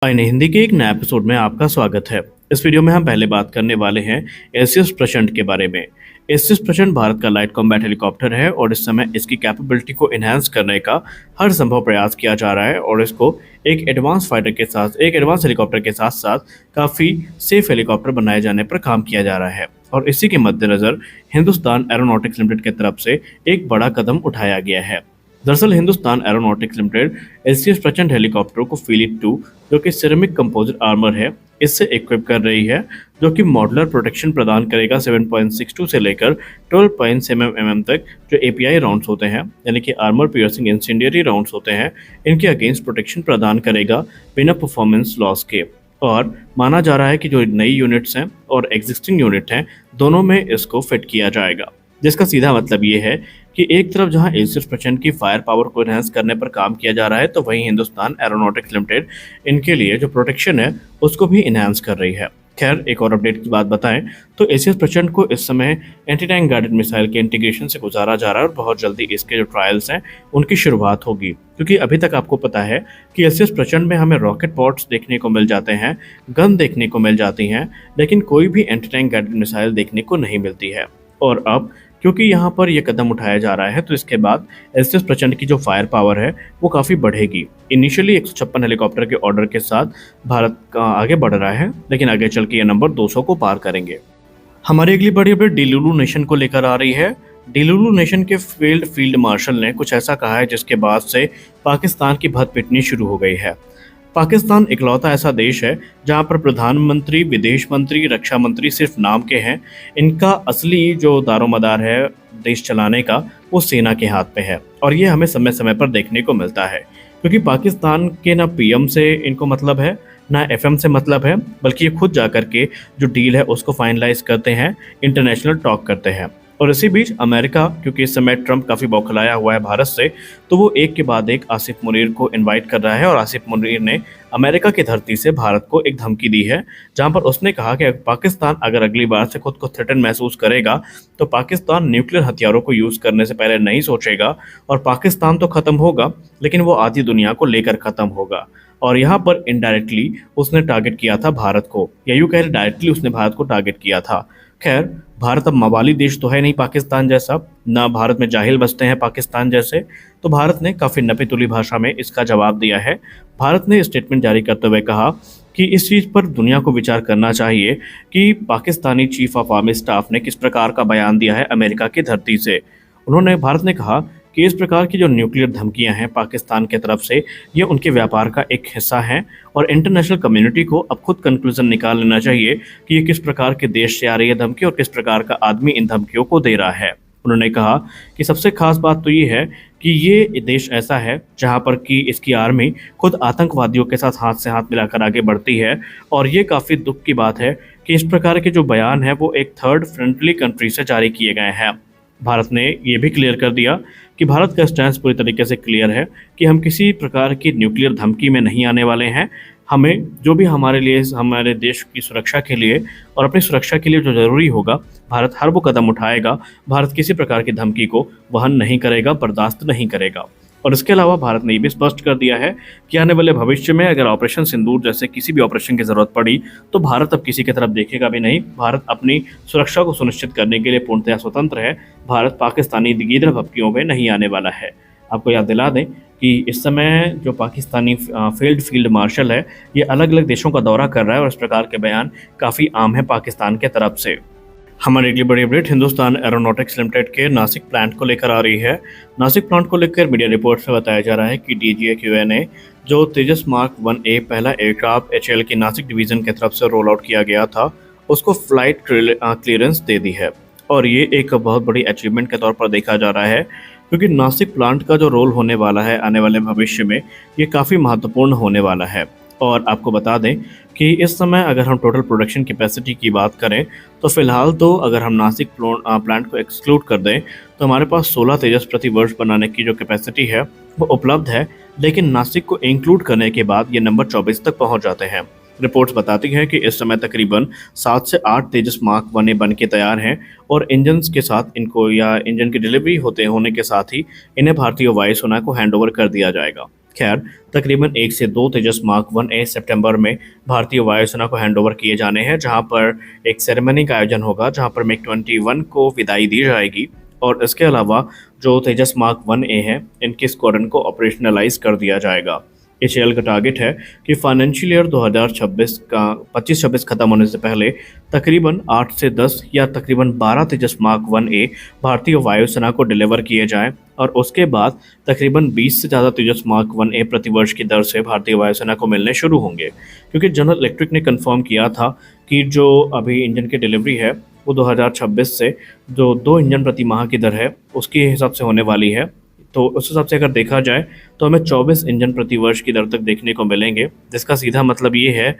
आईने हिंदी के एक नए एपिसोड में आपका स्वागत है। इस वीडियो में हम पहले बात करने वाले हैं एसियस प्रचंड के बारे में। एसियस प्रचंड भारत का लाइट कॉम्बैट हेलीकॉप्टर है और इस समय इसकी कैपेबिलिटी को एनहांस करने का हर संभव प्रयास किया जा रहा है और इसको एक एडवांस हेलीकॉप्टर के साथ साथ काफ़ी सेफ हेलीकॉप्टर बनाए जाने पर काम किया जा रहा है। और इसी के मद्देनज़र हिंदुस्तान एरोनॉटिक्स लिमिटेड की तरफ से एक बड़ा कदम उठाया गया है। दरअसल हिंदुस्तान एरोनॉटिक्स लिमिटेड एसीएस प्रचंड हेलीकॉप्टर को फीलिट 2 जो कि सिरेमिक कंपोजिट आर्मर है इससे इक्विप कर रही है, जो कि मॉडुलर प्रोटेक्शन प्रदान करेगा 7.62 से लेकर 12.7 mm तक। जो एपीआई राउंड्स होते हैं यानी कि आर्मर पियर्सिंग इंसेंडियरी राउंड्स होते हैं, इनके अगेंस्ट प्रोटेक्शन प्रदान करेगा बिना परफॉर्मेंस लॉस के। और माना जा रहा है कि जो नई यूनिट्स हैं और एग्जिस्टिंग यूनिट हैं दोनों में इसको फिट किया जाएगा, जिसका सीधा मतलब ये है कि एक तरफ जहां एसियस प्रचंड की फायर पावर को एनहांस करने पर काम किया जा रहा है, तो वहीं हिंदुस्तान एरोनॉटिक्स लिमिटेड इनके लिए जो प्रोटेक्शन है उसको भी एनहांस कर रही है। खैर, एक और अपडेट की बात बताएं तो एसियस प्रचंड को इस समय एंटी टैंक गाइडेड मिसाइल के इंटीग्रेशन से गुजारा जा रहा है और बहुत जल्दी इसके जो ट्रायल्स हैं उनकी शुरुआत होगी। क्योंकि अभी तक आपको पता है कि एसियस प्रचंड में हमें रॉकेट पॉड्स देखने को मिल जाते हैं, गन देखने को मिल जाती हैं, लेकिन कोई भी एंटी टैंक गाइडेड मिसाइल देखने को नहीं मिलती है। और अब क्योंकि यहाँ पर यह कदम उठाया जा रहा है तो इसके बाद एसियस प्रचंड की जो फायर पावर है वो काफ़ी बढ़ेगी। इनिशियली 156 हेलीकॉप्टर के ऑर्डर के साथ भारत का आगे बढ़ रहा है, लेकिन आगे चल के ये नंबर 200 को पार करेंगे। हमारी अगली बड़ी अपडेट डिलुलु नेशन को लेकर आ रही है। डिलुलु नेशन के फील्ड मार्शल ने कुछ ऐसा कहा है जिसके बाद से पाकिस्तान की भत पिटनी शुरू हो गई है। पाकिस्तान इकलौता ऐसा देश है जहां पर प्रधानमंत्री, विदेश मंत्री, रक्षा मंत्री सिर्फ नाम के हैं। इनका असली जो दारोमदार है देश चलाने का वो सेना के हाथ पे है और ये हमें समय समय पर देखने को मिलता है। क्योंकि पाकिस्तान के ना पीएम से इनको मतलब है ना एफएम से मतलब है, बल्कि ये खुद जाकर के जो डील है उसको फाइनलाइज करते हैं, इंटरनेशनल टॉक करते हैं। और इसी बीच अमेरिका, क्योंकि इस समय ट्रंप काफ़ी बौखलाया हुआ है भारत से, तो वो एक के बाद एक आसिफ मुनीर को इनवाइट कर रहा है और आसिफ मुनीर ने अमेरिका की धरती से भारत को एक धमकी दी है, जहां पर उसने कहा कि पाकिस्तान अगर अगली बार से खुद को थ्रेटन महसूस करेगा तो पाकिस्तान न्यूक्लियर हथियारों को यूज़ करने से पहले नहीं सोचेगा और पाकिस्तान तो ख़त्म होगा लेकिन वो आधी दुनिया को लेकर ख़त्म होगा। और यहाँ पर इनडायरेक्टली उसने टारगेट किया था भारत को, या यूँ कह डायरेक्टली उसने भारत को टारगेट किया था। खैर, भारत अब मवाली देश तो है नहीं पाकिस्तान जैसा, ना भारत में जाहिल बसते हैं पाकिस्तान जैसे, तो भारत ने काफ़ी नपीतुली भाषा में इसका जवाब दिया है। भारत ने स्टेटमेंट जारी करते हुए कहा कि इस चीज़ पर दुनिया को विचार करना चाहिए कि Pakistani chief of army staff ने किस प्रकार का बयान दिया है अमेरिका की धरती से। भारत ने कहा कि इस प्रकार की जो न्यूक्लियर धमकियां हैं पाकिस्तान की तरफ से, ये उनके व्यापार का एक हिस्सा हैं और इंटरनेशनल कम्युनिटी को अब खुद कंक्लूजन निकाल लेना चाहिए कि ये किस प्रकार के देश से आ रही है धमकी और किस प्रकार का आदमी इन धमकियों को दे रहा है। उन्होंने कहा कि सबसे खास बात तो ये है कि ये देश ऐसा है जहाँ पर कि इसकी आर्मी खुद आतंकवादियों के साथ हाथ से हाथ मिलाकर आगे बढ़ती है। और ये काफ़ी दुख की बात है कि इस प्रकार के जो बयान है वो एक थर्ड फ्रेंडली कंट्री से जारी किए गए हैं। भारत ने ये भी क्लियर कर दिया कि भारत का स्टैंड पूरी तरीके से क्लियर है कि हम किसी प्रकार की न्यूक्लियर धमकी में नहीं आने वाले हैं। हमें जो भी हमारे लिए, हमारे देश की सुरक्षा के लिए और अपनी सुरक्षा के लिए जो ज़रूरी होगा, भारत हर वो कदम उठाएगा। भारत किसी प्रकार की धमकी को वहन नहीं करेगा, बर्दाश्त नहीं करेगा। और इसके अलावा भारत ने ये भी स्पष्ट कर दिया है कि आने वाले भविष्य में अगर ऑपरेशन सिंदूर जैसे किसी भी ऑपरेशन की ज़रूरत पड़ी तो भारत अब किसी की तरफ देखेगा भी नहीं। भारत अपनी सुरक्षा को सुनिश्चित करने के लिए पूर्णतः स्वतंत्र है। भारत पाकिस्तानी गिरह धमकियों में नहीं आने वाला है। आपको याद दिला दें कि इस समय जो पाकिस्तानी फील्ड मार्शल है ये अलग अलग देशों का दौरा कर रहा है और इस प्रकार के बयान काफ़ी आम है पाकिस्तान के तरफ से। हमारी अगली बड़ी अपडेट हिंदुस्तान एरोनॉटिक्स लिमिटेड के नासिक प्लांट को लेकर आ रही है। नासिक प्लांट को लेकर मीडिया रिपोर्ट्स में बताया जा रहा है कि DGAQA ने जो तेजस मार्क 1A पहला एयरक्राफ्ट HAL की नासिक डिवीज़न की तरफ से रोल आउट किया गया था, उसको फ्लाइट क्लियरेंस दे दी है। और ये एक बहुत बड़ी अचीवमेंट के तौर पर देखा जा रहा है, क्योंकि नासिक प्लांट का जो रोल होने वाला है आने वाले भविष्य में ये काफ़ी महत्वपूर्ण होने वाला है। और आपको बता दें कि इस समय अगर हम टोटल प्रोडक्शन कैपेसिटी की बात करें तो फ़िलहाल तो अगर हम नासिक प्लांट को एक्सक्लूड कर दें तो हमारे पास 16 तेजस प्रति वर्ष बनाने की जो कैपेसिटी है वो उपलब्ध है, लेकिन नासिक को इंक्लूड करने के बाद ये नंबर 24 तक पहुंच जाते हैं। रिपोर्ट्स बताती हैं कि इस समय तकरीबन 7 से 8 तेजस मार्क 1A बन के तैयार हैं और इंजन के साथ इनको, या इंजन की डिलीवरी होने के साथ ही इन्हें भारतीय वायुसेना को हैंडओवर कर दिया जाएगा। खैर, तकरीबन 1 से 2 तेजस मार्क 1A सितंबर में भारतीय वायुसेना को हैंडओवर किए जाने हैं, जहां पर एक सेरेमनी का आयोजन होगा, जहां पर मिग-21 को विदाई दी जाएगी। और इसके अलावा जो तेजस मार्क 1A है, इनके स्क्वाड्रन को ऑपरेशनलाइज कर दिया जाएगा। एचएएल का टारगेट है कि फाइनेंशियल ईयर 2026 का 25-26 खत्म होने से पहले तकरीबन 8 से 10 या तकरीबन 12 तेजस मार्क 1A भारतीय वायुसेना को डिलीवर किए जाएं और उसके बाद तकरीबन 20 से ज़्यादा तेजस मार्क 1A प्रतिवर्ष की दर से भारतीय वायुसेना को मिलने शुरू होंगे, क्योंकि जनरल इलेक्ट्रिक ने कंफर्म किया था कि जो अभी इंजन की डिलीवरी है वो 2026 से जो 2 इंजन प्रति माह की दर है उसके हिसाब से होने वाली है। तो उस हिसाब से अगर देखा जाए तो हमें 24 इंजन प्रति वर्ष की दर तक देखने को मिलेंगे, जिसका सीधा मतलब ये है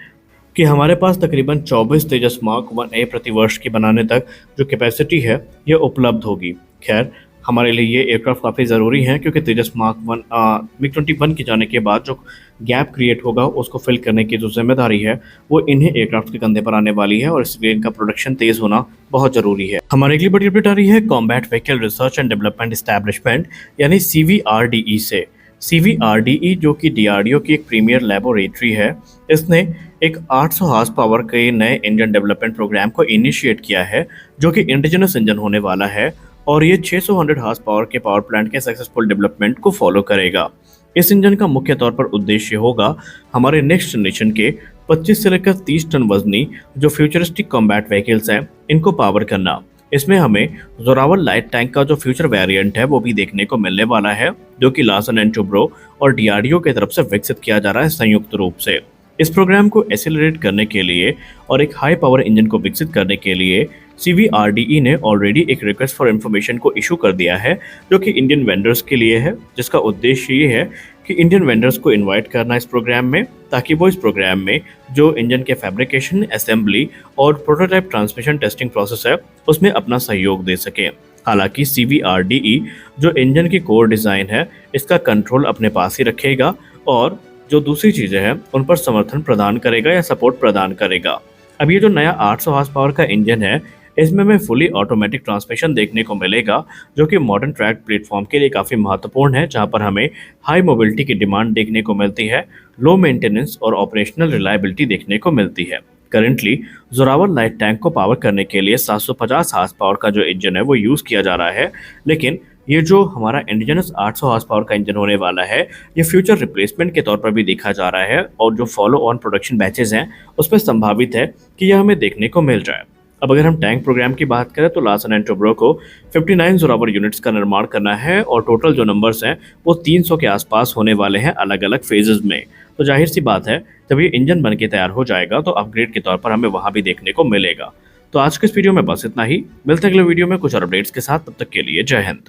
कि हमारे पास तकरीबन 24 तेजस मार्क 1A प्रति वर्ष की बनाने तक जो कैपेसिटी है ये उपलब्ध होगी। खैर, हमारे लिए ये एयरक्राफ्ट काफ़ी ज़रूरी हैं, क्योंकि तेजस मार्क 1 मिग-21 के जाने के बाद जो गैप क्रिएट होगा उसको फिल करने की जो जिम्मेदारी है वो इन्हें एयरक्राफ्ट के कंधे पर आने वाली है, और इसलिए इनका प्रोडक्शन तेज़ होना बहुत ज़रूरी है। हमारे अगली बड़ी अपडेट आ रही है combat vehicle research and development establishment यानी CVRDE से। CVRDE जो कि DRDO की एक प्रीमियर लेबोरेटरी है, इसने एक 800 हार्स पावर के नए इंजन डेवलपमेंट प्रोग्राम को इनिशिएट किया है, जो कि इंडिजिनस इंजन होने वाला है, और ये 600 हार्स पावर के पावर प्लांट के सक्सेसफुल डेवलपमेंट को फॉलो करेगा। इस इंजन का मुख्य तौर पर उद्देश्य होगा हमारे नेक्स्ट जनरेशन के 25 से लेकर 30 टन वजनी जो फ्यूचरिस्टिक कॉम्बैट व्हीकल्स हैं इनको पावर करना। इसमें हमें जोरावर लाइट टैंक का जो फ्यूचर वेरिएंट है वो भी देखने को मिलने वाला है, जो कि लार्सन एंड टुब्रो और DRDO की तरफ से विकसित किया जा रहा है संयुक्त रूप से। इस प्रोग्राम को एक्सेलरेट करने के लिए और एक हाई पावर इंजन को विकसित करने के लिए CVRDE ने ऑलरेडी एक रिक्वेस्ट फॉर इन्फॉर्मेशन को इशू कर दिया है, जो कि इंडियन वेंडर्स के लिए है, जिसका उद्देश्य ये है कि इंडियन वेंडर्स को इनवाइट करना इस प्रोग्राम में, ताकि वो इस प्रोग्राम में जो इंजन के फैब्रिकेशन, असेंबली और प्रोटोटाइप ट्रांसमिशन टेस्टिंग प्रोसेस है उसमें अपना सहयोग दे सकें। हालांकि CVRDE जो इंजन की कोर डिज़ाइन है इसका कंट्रोल अपने पास ही रखेगा, और जो दूसरी चीज़ें हैं उन पर समर्थन प्रदान करेगा या सपोर्ट प्रदान करेगा। अब ये जो नया 800 हार्स पावर का इंजन है, इसमें हमें फुली ऑटोमेटिक ट्रांसमिशन देखने को मिलेगा, जो कि मॉडर्न ट्रैक प्लेटफॉर्म के लिए काफ़ी महत्वपूर्ण है, जहां पर हमें हाई मोबिलिटी की डिमांड देखने को मिलती है, लो मेंटेनेंस और ऑपरेशनल रिलायबिलिटी देखने को मिलती है। करंटली जोरावर लाइट टैंक को पावर करने के लिए 750 हार्स पावर का जो इंजन है वो यूज़ किया जा रहा है, लेकिन ये जो हमारा इंडिजिनस 800 हार्स पावर का इंजन होने वाला है ये फ्यूचर रिप्लेसमेंट के तौर पर भी देखा जा रहा है, और जो फॉलो ऑन प्रोडक्शन बैचेज हैं उसमें संभावित है कि यह हमें देखने को मिल जाए। अब अगर हम टैंक प्रोग्राम की बात करें तो लार्सन एंड टुब्रो को 59 जोरावर यूनिट्स का निर्माण करना है, और टोटल जो नंबर्स हैं वो 300 के आसपास होने वाले हैं अलग अलग फेजेस में। तो जाहिर सी बात है जब ये इंजन बन के तैयार हो जाएगा तो अपग्रेड के तौर पर हमें वहाँ भी देखने को मिलेगा। तो आज के इस वीडियो में बस इतना ही, मिलते हैं अगले वीडियो में कुछ और अपडेट्स के साथ, तब तक के लिए जय हिंद।